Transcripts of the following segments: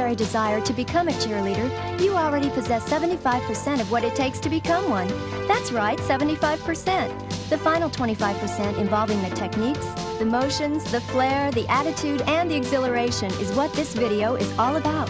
very desire to become a cheerleader, you already possess 75% of what it takes to become one. That's right, 75%. The final 25% involving the techniques, the motions, the flair, the attitude, and the exhilaration is what this video is all about.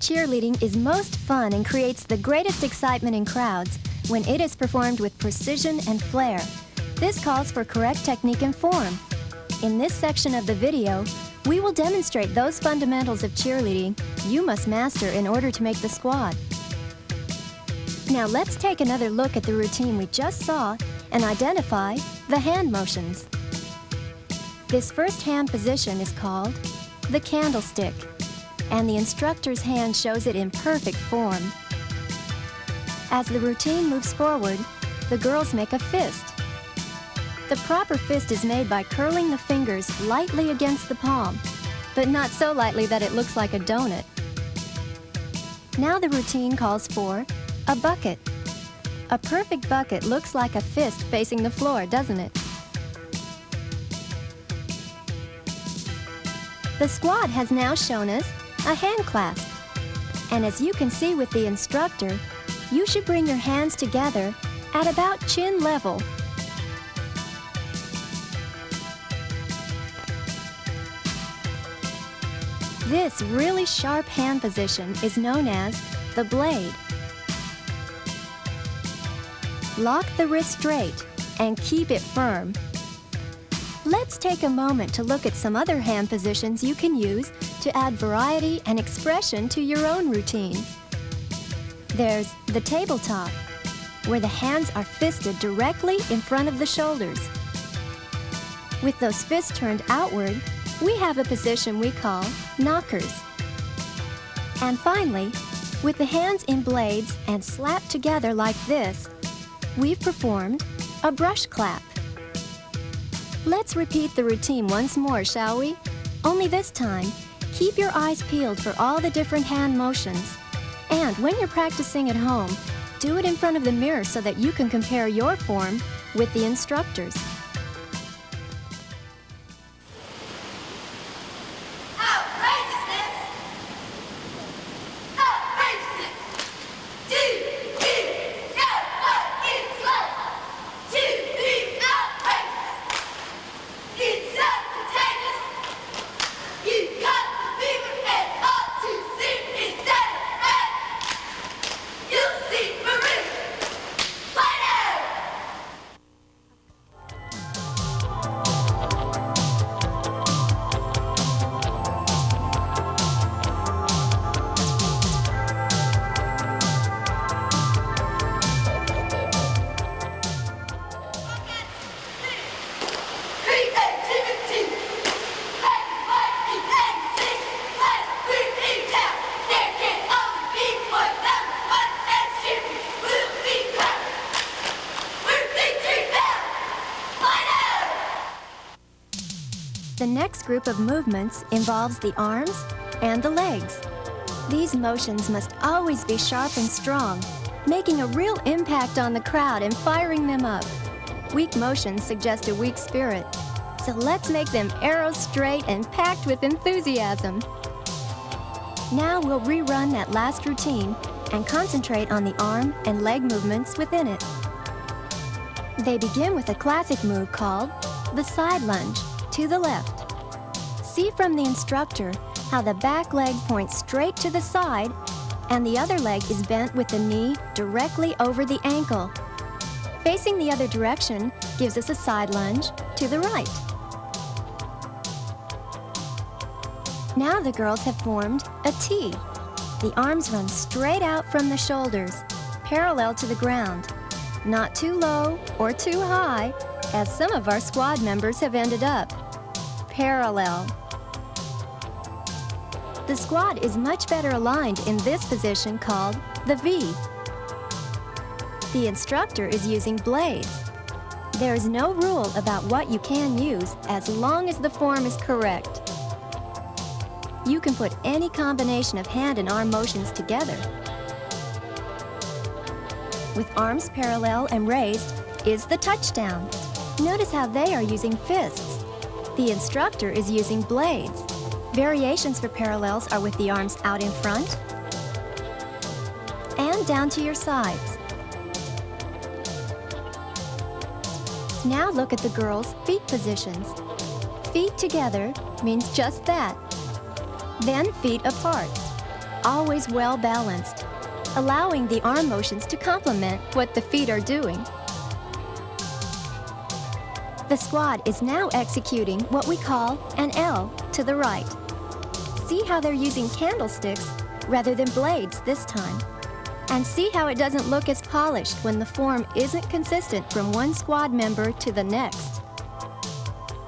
Cheerleading is most fun and creates the greatest excitement in crowds when it is performed with precision and flair. This calls for correct technique and form. In this section of the video, we will demonstrate those fundamentals of cheerleading you must master in order to make the squad. Now let's take another look at the routine we just saw and identify the hand motions. This first hand position is called the candlestick, and the instructor's hand shows it in perfect form. As the routine moves forward, the girls make a fist. The proper fist is made by curling the fingers lightly against the palm, but not so lightly that it looks like a donut. Now the routine calls for a bucket. A perfect bucket looks like a fist facing the floor, doesn't it? The squad has now shown us a hand clasp. And as you can see with the instructor, you should bring your hands together at about chin level. This really sharp hand position is known as the blade. Lock the wrist straight and keep it firm. Let's take a moment to look at some other hand positions you can use to add variety and expression to your own routines. There's the tabletop, where the hands are fisted directly in front of the shoulders. With those fists turned outward, we have a position we call knockers. And finally, with the hands in blades and slapped together like this, we've performed a brush clap. Let's repeat the routine once more, shall we? Only this time, keep your eyes peeled for all the different hand motions. And when you're practicing at home, do it in front of the mirror so that you can compare your form with the instructor's. The next group of movements involves the arms and the legs. These motions must always be sharp and strong, making a real impact on the crowd and firing them up. Weak motions suggest a weak spirit, so let's make them arrows straight and packed with enthusiasm. Now we'll rerun that last routine and concentrate on the arm and leg movements within it. They begin with a classic move called the side lunge to the left. See from the instructor how the back leg points straight to the side and the other leg is bent with the knee directly over the ankle. Facing the other direction gives us a side lunge to the right. Now the girls have formed a T. The arms run straight out from the shoulders, parallel to the ground. Not too low or too high, as some of our squad members have ended up. Parallel. The squad is much better aligned in this position called the V. The instructor is using blades. There is no rule about what you can use as long as the form is correct. You can put any combination of hand and arm motions together. With arms parallel and raised is the touchdown. Notice how they are using fists. The instructor is using blades. Variations for parallels are with the arms out in front and down to your sides. Now look at the girls' feet positions. Feet together means just that. Then feet apart, always well balanced, allowing the arm motions to complement what the feet are doing. The squad is now executing what we call an L to the right. See how they're using candlesticks rather than blades this time. And see how it doesn't look as polished when the form isn't consistent from one squad member to the next.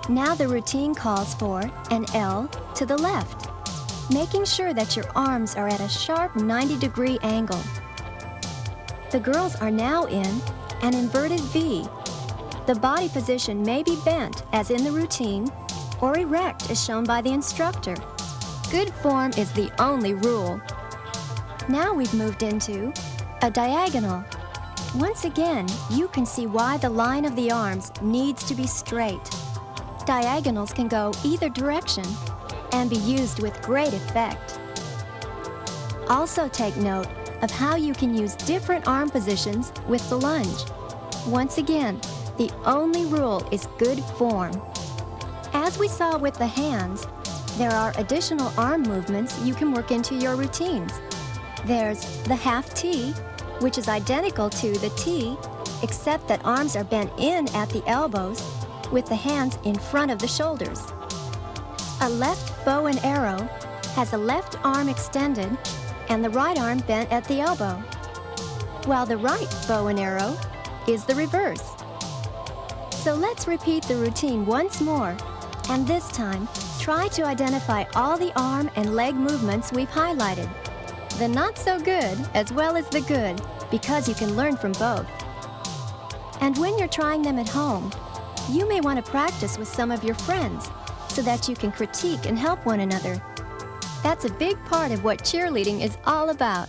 Now the routine calls for an L to the left, making sure that your arms are at a sharp 90-degree angle. The girls are now in an inverted V. The body position may be bent, as in the routine, or erect, as shown by the instructor. Good form is the only rule. Now we've moved into a diagonal. Once again, you can see why the line of the arms needs to be straight. Diagonals can go either direction and be used with great effect. Also take note of how you can use different arm positions with the lunge. Once again, the only rule is good form. As we saw with the hands, there are additional arm movements you can work into your routines. There's the half T, which is identical to the T, except that arms are bent in at the elbows with the hands in front of the shoulders. A left bow and arrow has a left arm extended and the right arm bent at the elbow, while the right bow and arrow is the reverse. So let's repeat the routine once more, and this time, try to identify all the arm and leg movements we've highlighted. The not so good as well as the good, because you can learn from both. And when you're trying them at home, you may want to practice with some of your friends so that you can critique and help one another. That's a big part of what cheerleading is all about.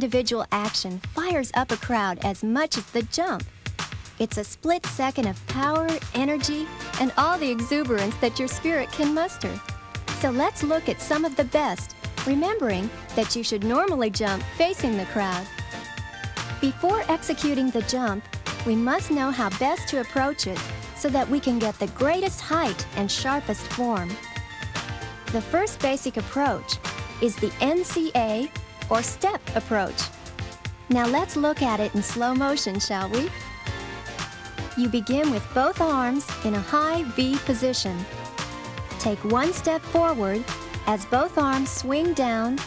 individual action fires up a crowd as much as the jump. It's a split second of power, energy, and all the exuberance that your spirit can muster. So let's look at some of the best, remembering that you should normally jump facing the crowd. Before executing the jump, we must know how best to approach it so that we can get the greatest height and sharpest form. The first basic approach is the NCA, or step approach. Now let's look at it in slow motion, shall we? You begin with both arms in a high V position. Take one step forward as both arms swing down,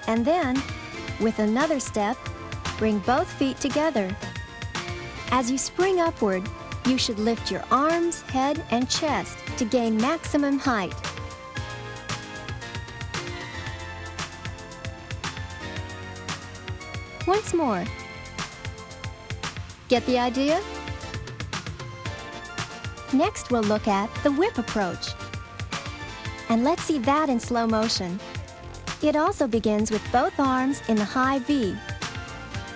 and then, with another step, bring both feet together. As you spring upward, you should lift your arms, head, and chest to gain maximum height. Once more. Get the idea? Next, we'll look at the whip approach. And let's see that in slow motion. It also begins with both arms in the high V.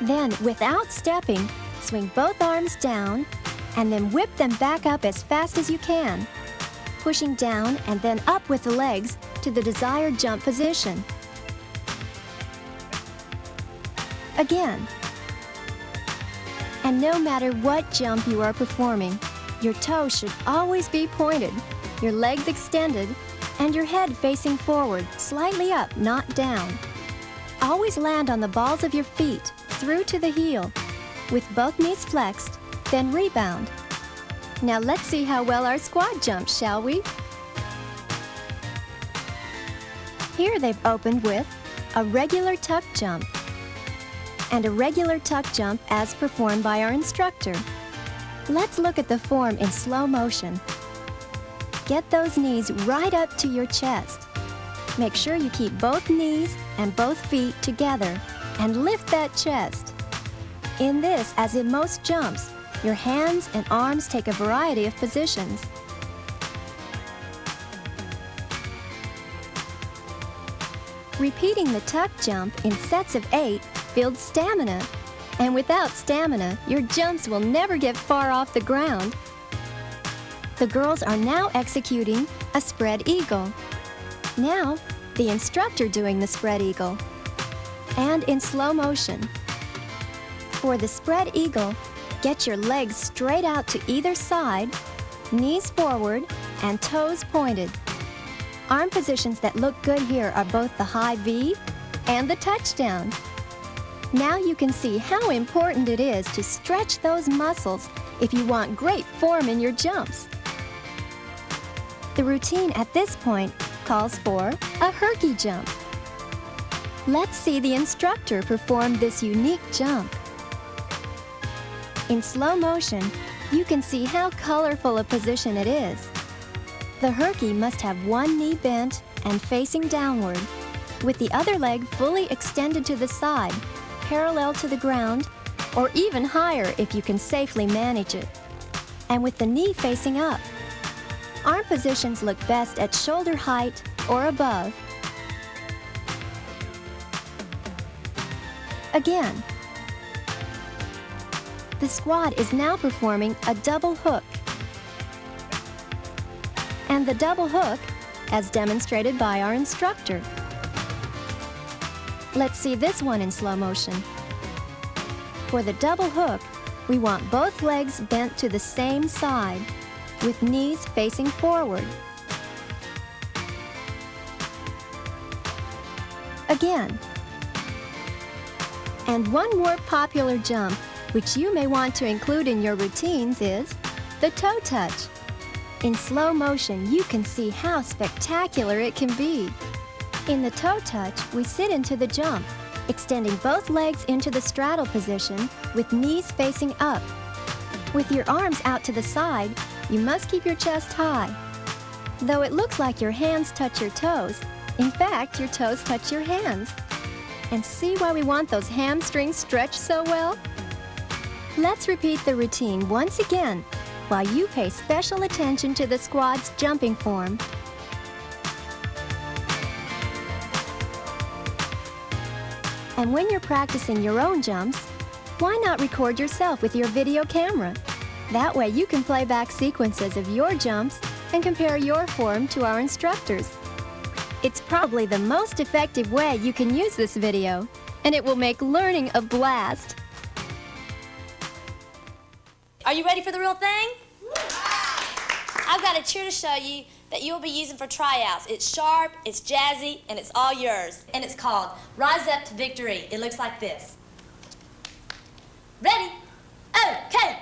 Then, without stepping, swing both arms down and then whip them back up as fast as you can, pushing down and then up with the legs to the desired jump position. Again. And no matter what jump you are performing, your toes should always be pointed, your legs extended, and your head facing forward, slightly up, not down. Always land on the balls of your feet, through to the heel, with both knees flexed, then rebound. Now let's see how well our squad jumps, shall we? Here they've opened with a regular tuck jump, and a regular tuck jump as performed by our instructor. Let's look at the form in slow motion. Get those knees right up to your chest. Make sure you keep both knees and both feet together and lift that chest. In this, as in most jumps, your hands and arms take a variety of positions. Repeating the tuck jump in sets of 8 builds stamina, and without stamina, your jumps will never get far off the ground. The girls are now executing a spread eagle. Now, the instructor doing the spread eagle, and in slow motion. For the spread eagle, get your legs straight out to either side, knees forward, and toes pointed. Arm positions that look good here are both the high V and the touchdown. Now you can see how important it is to stretch those muscles if you want great form in your jumps. The routine at this point calls for a herky jump. Let's see the instructor perform this unique jump. In slow motion, you can see how colorful a position it is. The herky must have one knee bent and facing downward, with the other leg fully extended to the side, parallel to the ground, or even higher if you can safely manage it, and with the knee facing up. Arm positions look best at shoulder height or above. Again. The squad is now performing a double hook. And the double hook, as demonstrated by our instructor. Let's see this one in slow motion. For the double hook, we want both legs bent to the same side, with knees facing forward. Again. And one more popular jump, which you may want to include in your routines, is the toe touch. In slow motion, you can see how spectacular it can be. In the toe touch, we sit into the jump, extending both legs into the straddle position with knees facing up. With your arms out to the side, you must keep your chest high. Though it looks like your hands touch your toes, in fact, your toes touch your hands. And see why we want those hamstrings stretched so well? Let's repeat the routine once again, while you pay special attention to the squad's jumping form. And when you're practicing your own jumps, why not record yourself with your video camera? That way you can play back sequences of your jumps and compare your form to our instructors. It's probably the most effective way you can use this video, and it will make learning a blast. Are you ready for the real thing? I've got a cheer to show you that you'll be using for tryouts. It's sharp, it's jazzy, and it's all yours. And it's called Rise Up to Victory. It looks like this. Ready? Okay.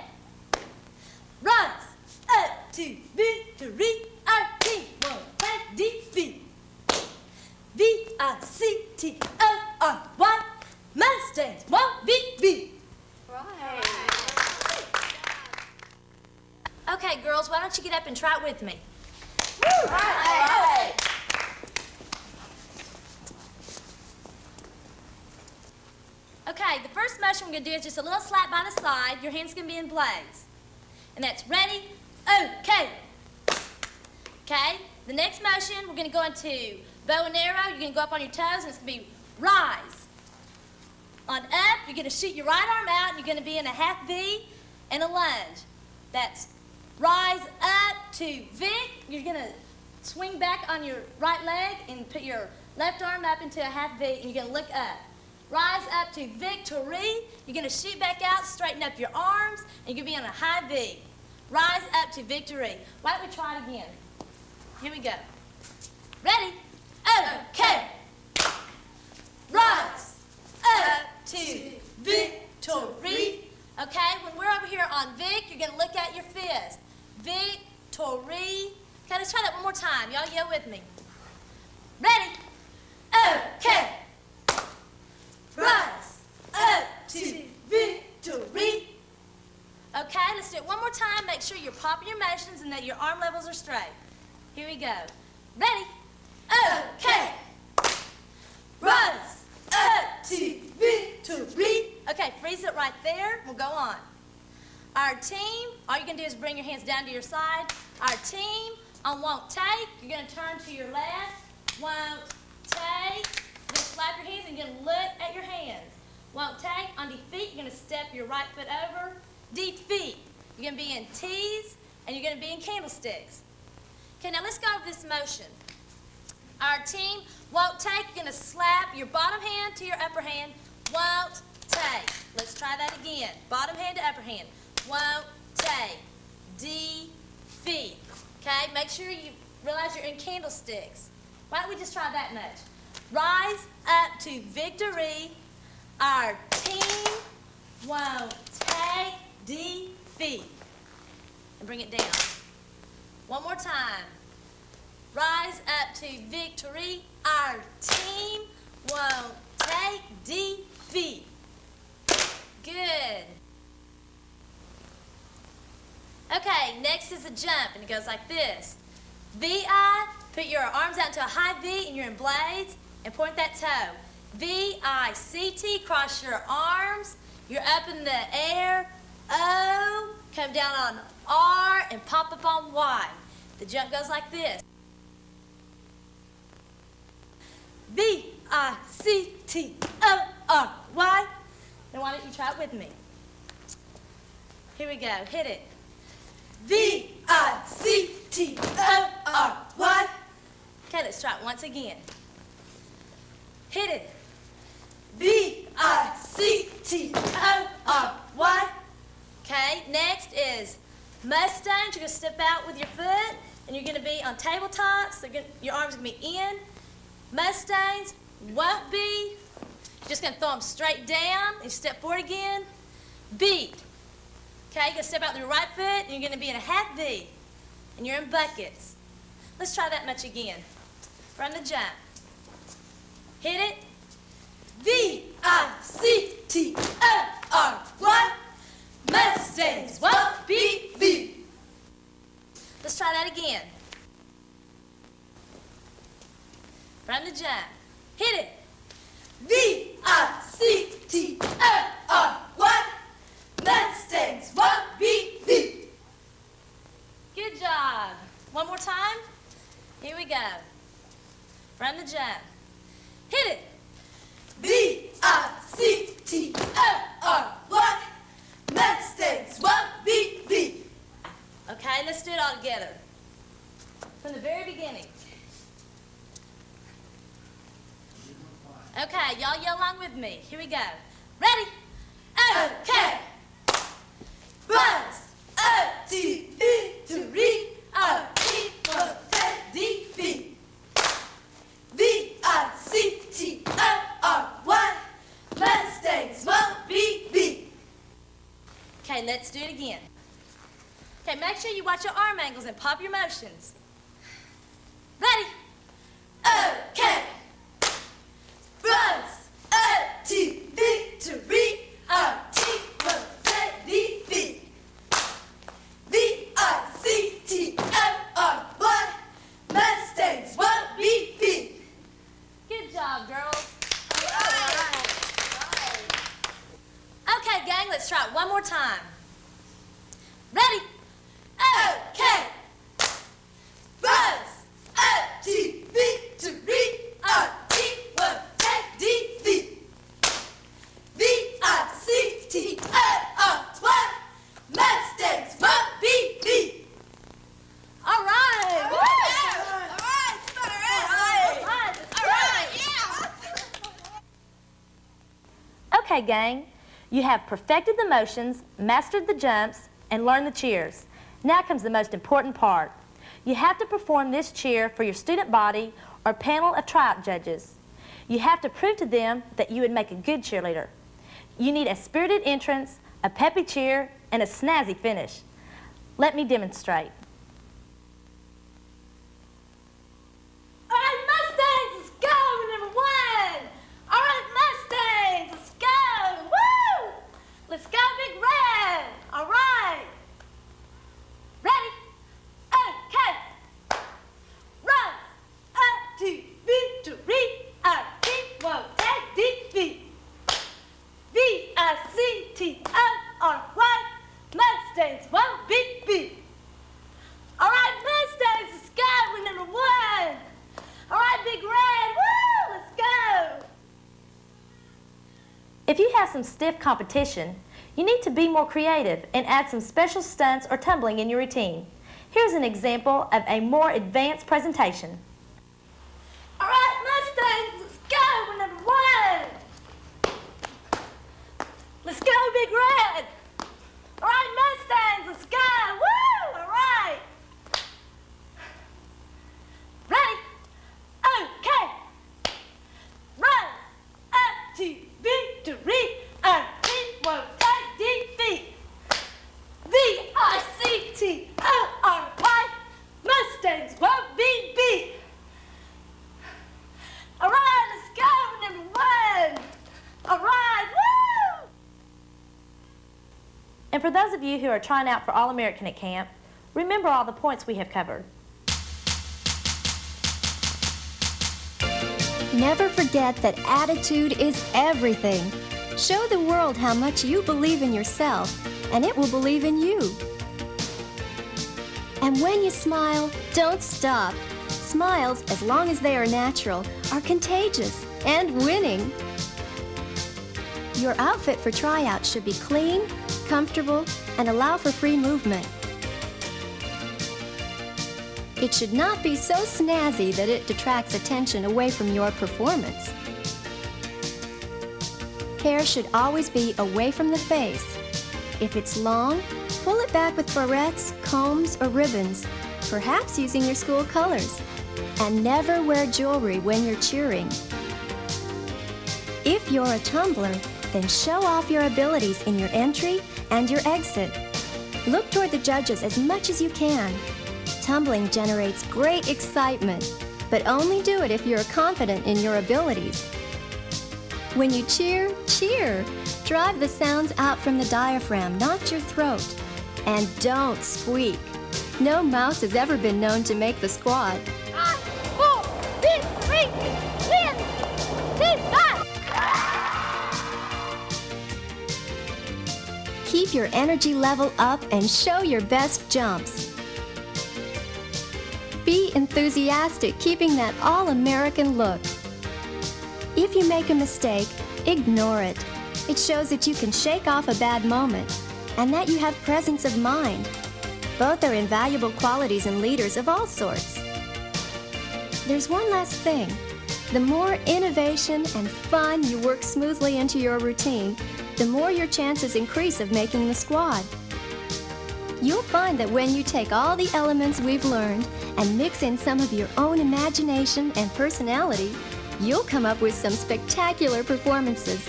Rise up to victory. Our team won't take defeat. V-I-C-T-O-R-Y. Mustangs won't be beat. Right. Okay, girls, why don't you get up and try it with me? Woo! Right. Okay, the first motion we're going to do is just a little slap by the side. Your hand's going to be in blades. And that's ready, okay. Okay, the next motion, we're going to go into bow and arrow. You're going to go up on your toes, and it's going to be rise. On up, you're going to shoot your right arm out, and you're going to be in a half V and a lunge. That's rise up to Vic. You're going to swing back on your right leg and put your left arm up into a half V, and you're going to look up. Rise up to victory. You're going to shoot back out, straighten up your arms, and you're going to be on a high V. Rise up to victory. Why don't we try it again? Here we go. Ready? Okay. Rise up to victory. Okay, when we're over here on Vic, you're going to look at your fist. Victory. Okay, let's try that one more time. Y'all yell with me. Ready? Okay. Rise up to victory. Okay, let's do it one more time. Make sure you're popping your motions and that your arm levels are straight. Here we go. Ready? Okay. Rise up to victory. Okay, freeze it right there. We'll go on. Our team, all you're going to do is bring your hands down to your side. Our team, on won't take, you're going to turn to your left. Won't take. You're going to slap your hands and you're going to look at your hands. Won't take. On defeat, you're going to step your right foot over. Defeat. You're going to be in T's and you're going to be in candlesticks. Okay, now let's go over this motion. Our team won't take. You're going to slap your bottom hand to your upper hand. Won't take. Let's try that again. Bottom hand to upper hand. Won't take. Defeat. Okay, make sure you realize you're in candlesticks. Why don't we just try that much? Rise up to victory. Our team won't take defeat. And bring it down. One more time. Rise up to victory. Our team won't take defeat. Good. Okay, next is a jump, and it goes like this. V-I, put your arms out into a high V, and you're in blades, and point that toe. V-I-C-T, cross your arms. You're up in the air. O, come down on R, and pop up on Y. The jump goes like this. V-I-C-T-O-R-Y. Now why don't you try it with me? Here we go. Hit it. V-I-C-T-O-R-Y. Okay, let's try it once again. Hit it. V-I-C-T-O-R-Y. Okay, next is Mustangs. You're going to step out with your foot, and you're going to be on tabletops. Your arms are going to be in. Mustangs won't be. You're just going to throw them straight down, and you step forward again. Beat. Okay, you're going to step out with your right foot, and you're going to be in a half V, and you're in buckets. Let's try that much again. Run the jump. Hit it. V-I-C-T-O-R-Y. Mustangs won't be beat. Let's try that again. Run the jump. Hit it. V-I-C-T-O-R-Y. Mustangs won't be beat. Good job. One more time. Here we go. Run the jump. Hit it. V-I-C-T-O-R-Y. M-U-S-T-O-R-Y. Mustangs won't be beat. Okay, let's do it all together. From the very beginning. Okay, y'all yell along with me. Here we go. Ready? Okay. Buzz, O-T-E-to-read-R-E-O-T-D-V. V-I-C-T-O-R-Y. Mustangs won't be beat. Okay, let's do it again. Okay, make sure you watch your arm angles and pop your motions. Ready? Okay. Buzz, O-T-E-to-read-R-T-O-T-D-V. V-I-C-T-O-R-Y. Mustangs won't be beat. Good job, girls. All right. Okay, gang, let's try it one more time. Ready? Okay. Buzz, O-T-V-to-read-R-T-O-T-D-V. V-I-C-T-O-R-Y. Mustangs won't be beat. All right. All right. Okay, gang. You have perfected the motions, mastered the jumps, and learned the cheers. Now comes the most important part. You have to perform this cheer for your student body or panel of tryout judges. You have to prove to them that you would make a good cheerleader. You need a spirited entrance, a peppy cheer, and a snazzy finish. Let me demonstrate. All right, Mustangs, let's go, number one. All right, Mustangs, let's go. Woo! Let's go, Big Red. All right. Ready? Okay. Run. O-T-V-to-read-R-T-O-T-D-V. V-I-C-T-O-R-Y. Mustangs won't be beat. All right, Mustangs, let's go. We're number one. All right, Big Red. Woo! Let's go. If you have some stiff competition, you need to be more creative and add some special stunts or tumbling in your routine. Here's an example of a more advanced presentation. All right, Mustangs, let's go. We're number one. Let's go, Big Red. All right, Mustangs, let's go. Woo! All right. Ready? Okay. Run. O-T-V-to-read-R-T-O-T-D-V. V-I-C-T-O-R-Y. Mustangs won't be beat. All right, let's go, number one. All right, woo! And for those of you who are trying out for All-American at camp, remember all the points we have covered. Never forget that attitude is everything. Show the world how much you believe in yourself, and it will believe in you. And when you smile, don't stop. Smiles, as long as they are natural, are contagious and winning. Your outfit for tryout should be clean, comfortable, and allow for free movement. It should not be so snazzy that it detracts attention away from your performance. Hair should always be away from the face. If it's long, pull it back with barrettes, combs, or ribbons, perhaps using your school colors. And never wear jewelry when you're cheering. If you're a tumbler, then show off your abilities in your entry and your exit. Look toward the judges as much as you can. Tumbling generates great excitement, but only do it if you're confident in your abilities. When you cheer, cheer. Drive the sounds out from the diaphragm, not your throat. And don't squeak. No mouse has ever been known to make the squad. 5, 4, 3, 2, 1. Keep your energy level up and show your best jumps. Be enthusiastic, keeping that all-American look. If you make a mistake, ignore it. It shows that you can shake off a bad moment and that you have presence of mind. Both are invaluable qualities in leaders of all sorts. There's one last thing. The more innovation and fun you work smoothly into your routine, the more your chances increase of making the squad. You'll find that when you take all the elements we've learned and mix in some of your own imagination and personality, you'll come up with some spectacular performances.